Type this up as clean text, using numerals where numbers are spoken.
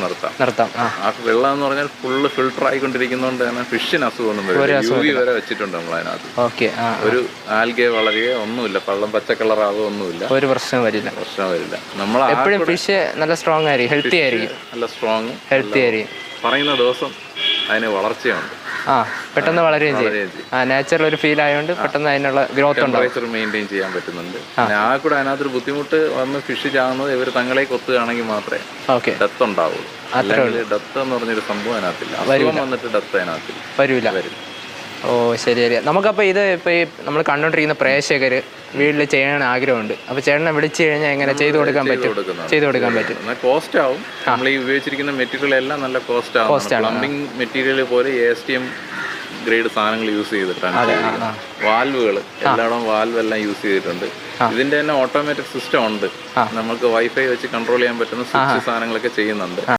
നിർത്താം. ആ വെള്ളം എന്ന് പറഞ്ഞാൽ ഫുള്ള് ഫിൽട്ടർ ആയിക്കൊണ്ടിരിക്കുന്നതുകൊണ്ട് തന്നെ ഫിഷിന് അസുഖമൊന്നും വരില്ല. UV വരെ വെച്ചിട്ടുണ്ട് നമ്മൾ അതിനകത്ത്. ഒരു ആൽഗെ വളരെയോ ഒന്നുമില്ല, പച്ച കളറാവോ ഒന്നുമില്ല, ഒരു പ്രശ്നം വരില്ല. നമ്മൾ എപ്പോഴും ഫിഷ് നല്ല സ്ട്രോങ് ആയിരിക്കും, ഹെൽത്തി ആയിരിക്കും. നല്ല സ്ട്രോങ് ഹെൽത്തി ആയിരിക്കും. പറയുന്ന ദിവസം അതിന് വളർച്ചയുണ്ട്. പെട്ടെന്ന് വളരുകയും ചെയ്യും. നാച്ചുറൽ ഒരു ഫീൽ ആയതുകൊണ്ട് പെട്ടെന്ന് അതിനുള്ള ഗ്രോത്ത് ടെമ്പറേച്ചർ മെയിൻറ്റെയിൻ ചെയ്യാൻ പറ്റുന്നുണ്ട്. ആ കൂടെ അതിനകത്തൊരു ബുദ്ധിമുട്ട് വന്ന് ഫിഷ് ചാകുന്നത് ഇവർ തങ്ങളെ കൊത്തുകയാണെങ്കിൽ മാത്രമേ ഡെത്ത് ഉണ്ടാവുള്ളൂ. അല്ലെങ്കിൽ ഡെത്ത് എന്ന് പറഞ്ഞൊരു സംഭവം അതിനകത്തില്ല. അസുഖം വന്നിട്ട് ഡെത്ത് അതിനകത്തില്ല, വരും. ഓ ശരി. നമുക്കപ്പോൾ ഇത് ഇപ്പോൾ ഈ നമ്മൾ കണ്ടുകൊണ്ടിരിക്കുന്ന പ്രേക്ഷകർ വീട്ടിൽ ചെയ്യാൻ ആഗ്രഹമുണ്ട്. അപ്പോൾ ചേട്ടനെ വിളിച്ചു കഴിഞ്ഞാൽ എങ്ങനെ ചെയ്തു കൊടുക്കാൻ പറ്റും? കോസ്റ്റ് ആവും. നമ്മൾ ഈ ഉപയോഗിച്ചിരിക്കുന്ന മെറ്റീരിയൽ എല്ലാം നല്ല കോസ്റ്റ് ആവും. പ്ലംബിംഗ് മെറ്റീരിയൽ പോലെ ASTM ഗ്രേഡ് സാധനങ്ങൾ യൂസ് ചെയ്തിട്ടാണ്. വാൽവുകൾ എല്ലായിടവും വാൽവ് എല്ലാം യൂസ് ചെയ്തിട്ടുണ്ട്. ഇതിന്റെ തന്നെ ഓട്ടോമാറ്റിക് സിസ്റ്റം ഉണ്ട്. നമുക്ക് വൈഫൈ വെച്ച് കൺട്രോൾ ചെയ്യാൻ പറ്റുന്ന സ്വിച്ച് സാധനങ്ങളൊക്കെ ചെയ്യുന്നുണ്ട്.